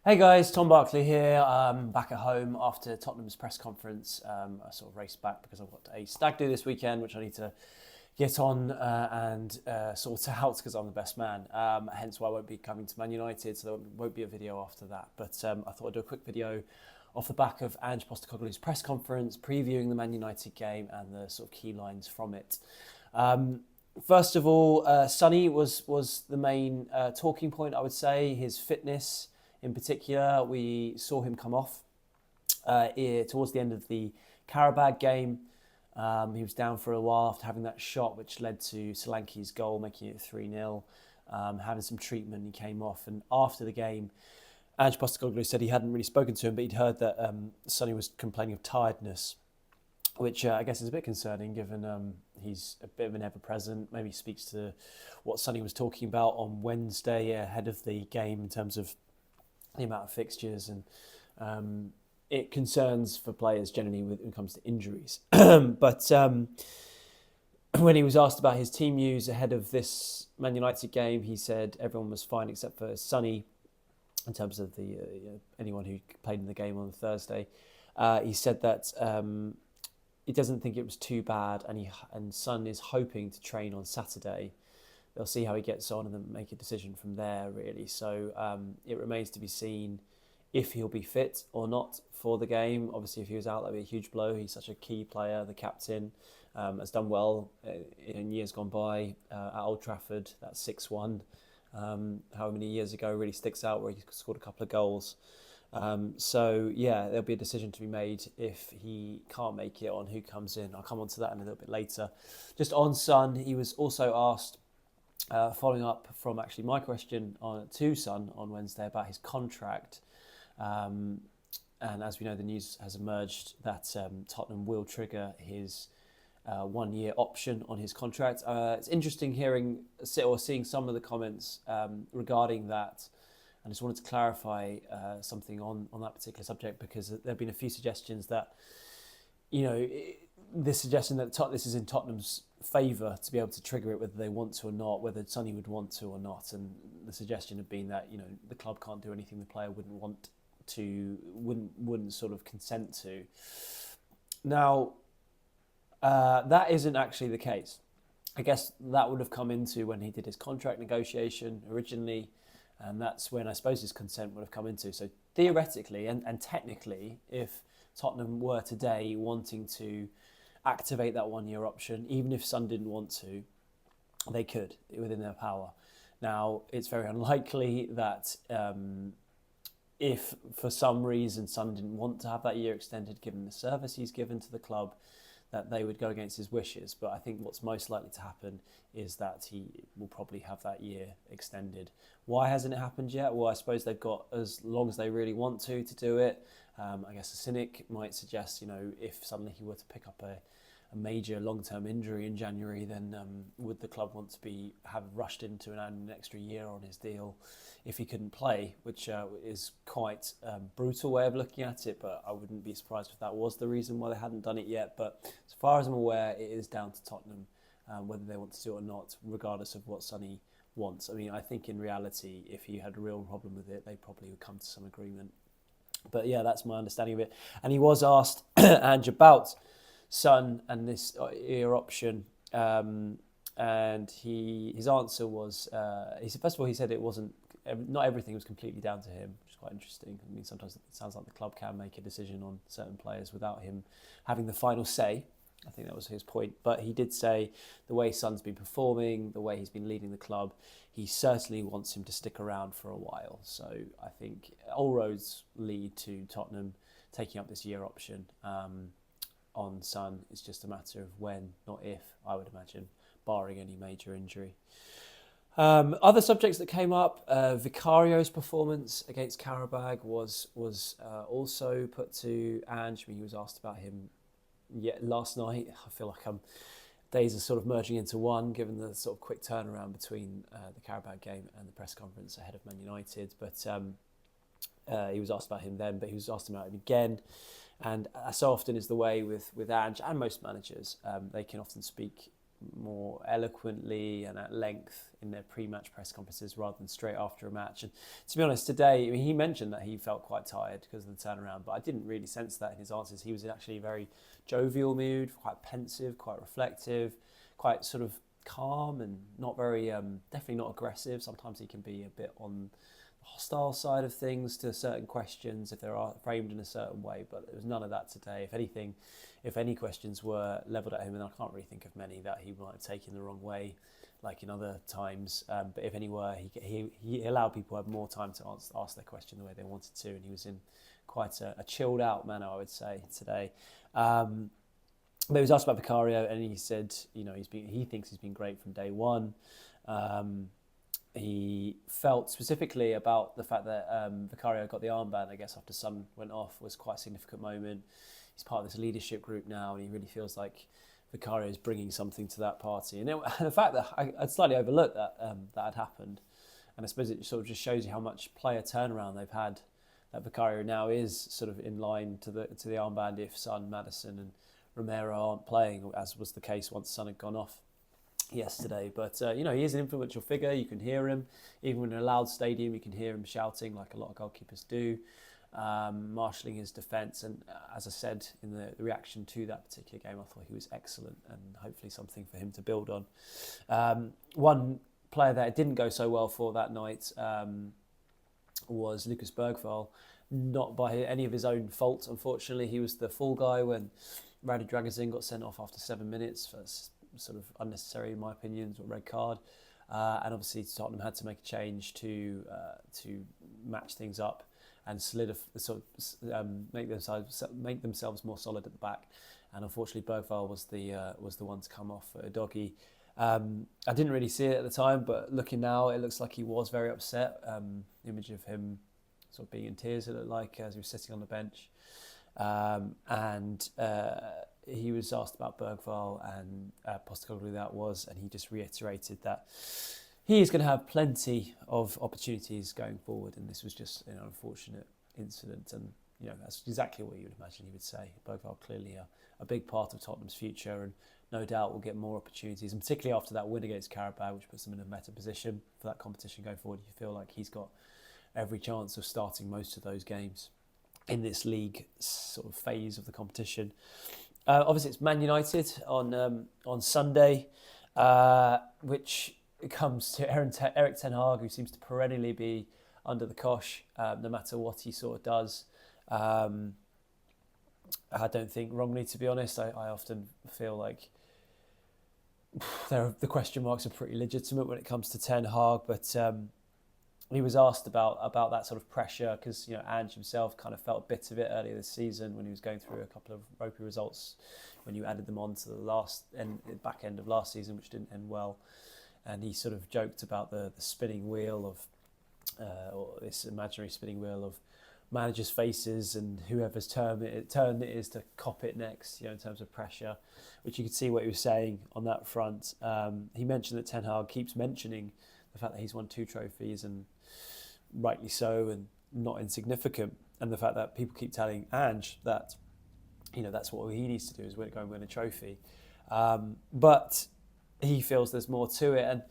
Hey guys, Tom Barclay here. Back at home after Tottenham's press conference. I sort of raced back because I've got a stag do this weekend, which I need to get on and sort out because I'm the best man. Hence why I won't be coming to Man United, so there won't be a video after that. But I thought I'd do a quick video off the back of Ange Postecoglou's press conference, previewing the Man United game and the sort of key lines from it. First of all, Sonny was the main talking point, I would say. His fitness, in particular, we saw him come off towards the end of the Karabag game. He was down for a while after having that shot, which led to Solanke's goal, making it 3-0. Having some treatment, he came off. And after the game, Ange Postecoglou said he hadn't really spoken to him, but he'd heard that Sonny was complaining of tiredness, which I guess is a bit concerning given he's a bit of an ever-present. Maybe speaks to what Sonny was talking about on Wednesday ahead of the game in terms of the amount of fixtures, and it concerns for players generally when it comes to injuries. But when he was asked about his team use ahead of this Man United game, he said everyone was fine except for Sonny in terms of the anyone who played in the game on Thursday. He said that he doesn't think it was too bad, and Son is hoping to train on Saturday. They'll see how he gets on and then make a decision from there, really. So it remains to be seen if he'll be fit or not for the game. Obviously, if he was out, that'd be a huge blow. He's such a key player, the captain, has done well in years gone by at Old Trafford. That 6-1, how many years ago, really sticks out where he scored a couple of goals. So, yeah, there'll be a decision to be made if he can't make it on who comes in. I'll come on to that in a little bit later. Just on Son, he was also asked, following up from actually my question to Son on Wednesday about his contract. And as we know, the news has emerged that Tottenham will trigger his 1-year option on his contract. It's interesting seeing some of the comments regarding that. I just wanted to clarify something on that particular subject, because there have been a few suggestions that, this suggestion that this is in Tottenham's favour to be able to trigger it, whether they want to or not, whether Sonny would want to or not. And the suggestion had been that, the club can't do anything the player wouldn't sort of consent to. Now, that isn't actually the case. I guess that would have come into when he did his contract negotiation originally, and that's when I suppose his consent would have come into. So theoretically and technically, if Tottenham were today wanting to activate that 1-year option, even if Son didn't want to, they could, within their power. Now, it's very unlikely that if for some reason Son didn't want to have that year extended, given the service he's given to the club, that they would go against his wishes. But I think what's most likely to happen is that he will probably have that year extended. Why hasn't it happened yet? Well, I suppose they've got as long as they really want to do it. I guess a cynic might suggest, if suddenly he were to pick up a major long-term injury in January, then would the club want to have rushed into an extra year on his deal if he couldn't play, which is quite a brutal way of looking at it, but I wouldn't be surprised if that was the reason why they hadn't done it yet. But as far as I'm aware, it is down to Tottenham whether they want to do it or not, regardless of what Sonny wants. I mean, I think in reality, if he had a real problem with it, they probably would come to some agreement. But yeah, that's my understanding of it. And he was asked, Ange, about Son and this year option, and his answer was, he said, first of all, he said not everything was completely down to him, which is quite interesting. I mean, sometimes it sounds like the club can make a decision on certain players without him having the final say. I think that was his point. But he did say the way Son's been performing, the way he's been leading the club, he certainly wants him to stick around for a while. So I think all roads lead to Tottenham taking up this year option on Son. It's just a matter of when, not if, I would imagine, barring any major injury. Other subjects that came up, Vicario's performance against Karabag was also put to Ange. I mean, he was asked about him last night. I feel like days are sort of merging into one, given the sort of quick turnaround between the Karabag game and the press conference ahead of Man United. But he was asked about him then, but he was asked about him again. And so often is the way with Ange and most managers, they can often speak more eloquently and at length in their pre-match press conferences rather than straight after a match. And to be honest, today, I mean, he mentioned that he felt quite tired because of the turnaround, but I didn't really sense that in his answers. He was in actually a very jovial mood, quite pensive, quite reflective, quite sort of calm and not very, definitely not aggressive. Sometimes he can be a bit on the hostile side of things to certain questions if they are framed in a certain way, but there was none of that today. If anything, if any questions were levelled at him, and I can't really think of many that he might have taken the wrong way, like in other times, but if any were, he allowed people to have more time to ask their question the way they wanted to, and he was in quite a chilled out manner, I would say, today. But he was asked about Vicario, and he said, he thinks he's been great from day one. He felt specifically about the fact that Vicario got the armband, I guess, after Son went off, was quite a significant moment. He's part of this leadership group now, and he really feels like Vicario is bringing something to that party. And the fact that I'd slightly overlooked that that had happened, and I suppose it sort of just shows you how much player turnaround they've had. That Vicario now is sort of in line to the armband if Son, Maddison, and Romero aren't playing, as was the case once Son had gone off yesterday. But he is an influential figure. You can hear him even in a loud stadium. You can hear him shouting like a lot of goalkeepers do, marshalling his defence. And as I said in the reaction to that particular game, I thought he was excellent, and hopefully something for him to build on. One player that it didn't go so well for that night was Lucas Bergvall. Not by any of his own fault, unfortunately. He was the fall guy when Radu Dragusin got sent off after 7 minutes for sort of unnecessary, in my opinion, red card. And obviously Tottenham had to make a change to match things up and make themselves more solid at the back. And unfortunately, Bergvall was the one to come off for Udogie. I didn't really see it at the time, but looking now, it looks like he was very upset. Image of him sort of being in tears, it looked like, as he was sitting on the bench. And he was asked about Bergvall and Postecoglou that was, and he just reiterated that he is going to have plenty of opportunities going forward, and this was just an unfortunate incident. And that's exactly what you would imagine he would say. Bergvall clearly a big part of Tottenham's future, and no doubt will get more opportunities, and particularly after that win against Carabao, which puts him in a better position for that competition going forward. You feel like he's got every chance of starting most of those games in this league sort of phase of the competition. Obviously, it's Man United on Sunday, which comes to Erik ten Hag, who seems to perennially be under the cosh, no matter what he sort of does. I don't think wrongly, to be honest. I often feel like the question marks are pretty legitimate when it comes to Ten Hag, but he was asked about that sort of pressure because Ange himself kind of felt a bit of it earlier this season when he was going through a couple of ropey results when you added them on to the back end of last season, which didn't end well. And he sort of joked about the spinning wheel of, or this imaginary spinning wheel of managers' faces and whoever's turn it is to cop it next, in terms of pressure, which you could see what he was saying on that front. He mentioned that Ten Hag keeps mentioning the fact that he's won 2 trophies, and rightly so, and not insignificant, and the fact that people keep telling Ange that that's what he needs to do, is go and win a trophy. But he feels there's more to it, and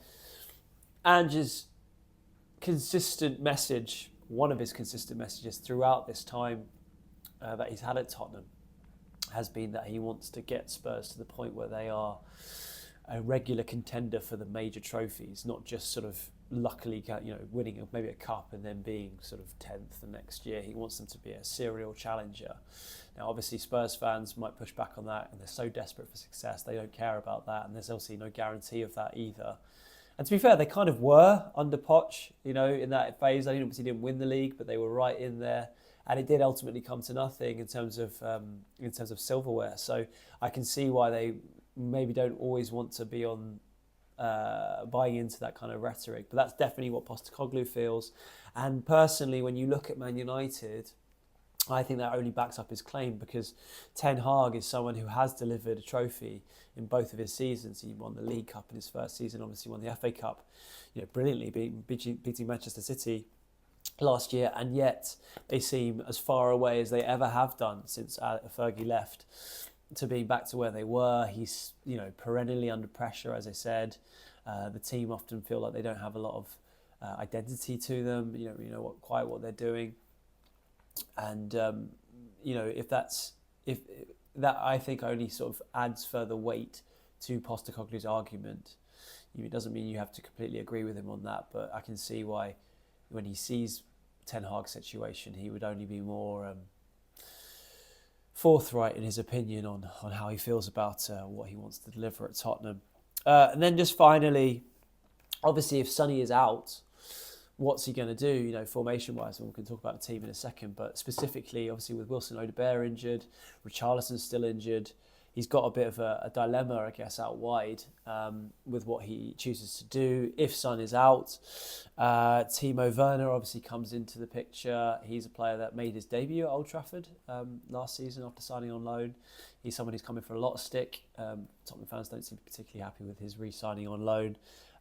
Ange's consistent message, one of his consistent messages throughout this time that he's had at Tottenham, has been that he wants to get Spurs to the point where they are a regular contender for the major trophies, not just sort of luckily winning maybe a cup and then being sort of 10th the next year. He wants them to be a serial challenger. Now obviously Spurs fans might push back on that, and they're so desperate for success they don't care about that, and there's obviously no guarantee of that either. And to be fair, they kind of were under Poch, in that phase. They obviously didn't win the league, but they were right in there, and it did ultimately come to nothing in terms of silverware. So I can see why they maybe don't always want to be on buying into that kind of rhetoric, but that's definitely what Postecoglou feels. And personally, when you look at Man United, I think that only backs up his claim, because Ten Hag is someone who has delivered a trophy in both of his seasons. He won the League Cup in his first season, obviously won the FA Cup, brilliantly, beating Manchester City last year, and yet they seem as far away as they ever have done since Fergie left. to being back to where they were. He's, perennially under pressure, as I said. The team often feel like they don't have a lot of identity to them. Quite what they're doing, and if that, I think, only sort of adds further weight to Postecoglou's argument. It doesn't mean you have to completely agree with him on that, but I can see why, when he sees Ten Hag's situation, he would only be more forthright in his opinion on how he feels about what he wants to deliver at Tottenham. And then just finally, obviously, if Sonny is out, what's he going to do, formation-wise? And we can talk about the team in a second, but specifically, obviously, with Wilson Odobert injured, Richarlison's still injured, he's got a bit of a dilemma, I guess, out wide with what he chooses to do. If Son is out, Timo Werner obviously comes into the picture. He's a player that made his debut at Old Trafford last season after signing on loan. He's someone who's coming for a lot of stick. Tottenham fans don't seem particularly happy with his re-signing on loan.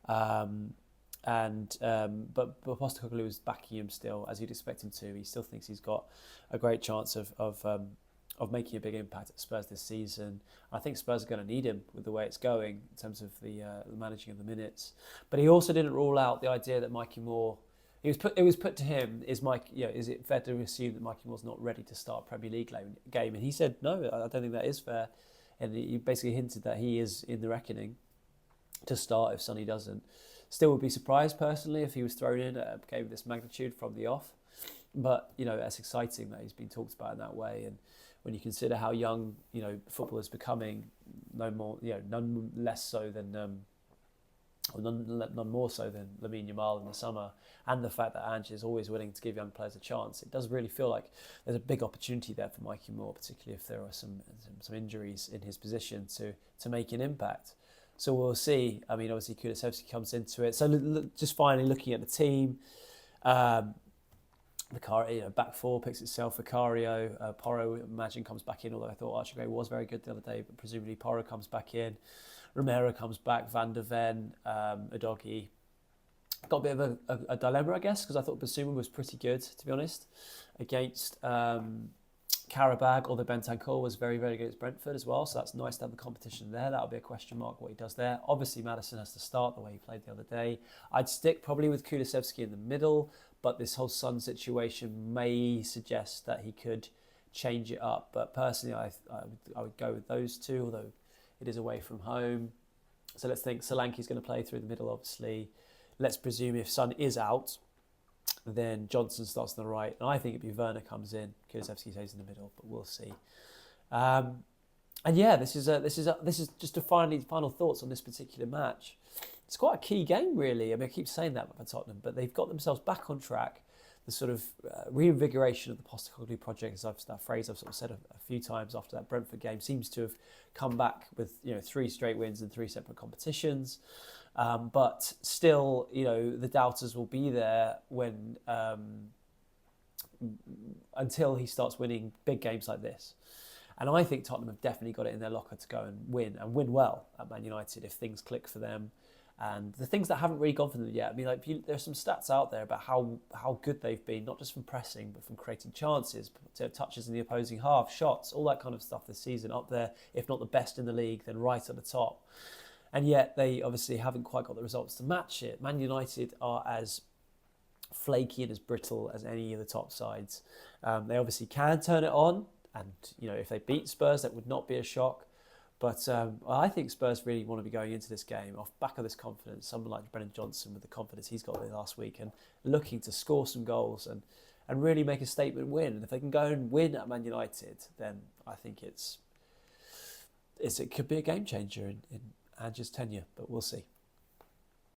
But Postecoglou is backing him still, as you'd expect him to. He still thinks he's got a great chance of making a big impact at Spurs this season. I think Spurs are going to need him with the way it's going in terms of the managing of the minutes. But he also didn't rule out the idea that Mikey Moore. It was put to him: is it fair to assume that Mikey Moore's not ready to start a Premier League game? And he said, no, I don't think that is fair. And he basically hinted that he is in the reckoning to start if Sonny doesn't. Still would be surprised personally if he was thrown in at a game of this magnitude from the off. But that's exciting that he's been talked about in that way. And when you consider how young football is becoming, none more so than Lamine Yamal in the summer, and the fact that Ange is always willing to give young players a chance, it does really feel like there's a big opportunity there for Mikey Moore, particularly if there are some injuries in his position to make an impact. So we'll see. I mean, obviously Kulusevski comes into it. So just finally looking at the team, Vicario, back four picks itself. Vicario, Porro, imagine, comes back in, although I thought Archie Gray was very good the other day, but presumably Porro comes back in. Romero comes back, Van der Ven, Udogie. Got a bit of a dilemma, I guess, because I thought Basuma was pretty good, to be honest, against Karabag, although Bentancur was very, very good against Brentford as well, so that's nice to have the competition there. That'll be a question mark what he does there. Obviously, Maddison has to start the way he played the other day. I'd stick probably with Kulusevski in the middle, but this whole Son situation may suggest that he could change it up. But personally, I would go with those two, although it is away from home. So let's think Solanke's going to play through the middle, obviously. Let's presume if Son is out, then Johnson starts on the right. And I think it'd be Werner comes in, Kulusevski stays in the middle, but we'll see. And yeah, this is just a final thoughts on this particular match. It's quite a key game, really. I mean, I keep saying that about Tottenham, but they've got themselves back on track. The sort of reinvigoration of the Postecoglou project, that phrase I've sort of said a few times after that Brentford game, seems to have come back with 3 straight wins in 3 separate competitions. But still, the doubters will be there when until he starts winning big games like this. And I think Tottenham have definitely got it in their locker to go and win well at Man United if things click for them. And the things that haven't really gone for them yet, I mean, there's some stats out there about how good they've been, not just from pressing, but from creating chances, touches in the opposing half, shots, all that kind of stuff this season, up there, if not the best in the league, then right at the top. And yet they obviously haven't quite got the results to match it. Man United are as flaky and as brittle as any of the top sides. They obviously can turn it on, and if they beat Spurs, that would not be a shock. But I think Spurs really want to be going into this game off back of this confidence. Someone like Brennan Johnson with the confidence he's got last week and looking to score some goals and really make a statement win. And if they can go and win at Man United, then I think it could be a game changer in Ange's tenure. But we'll see.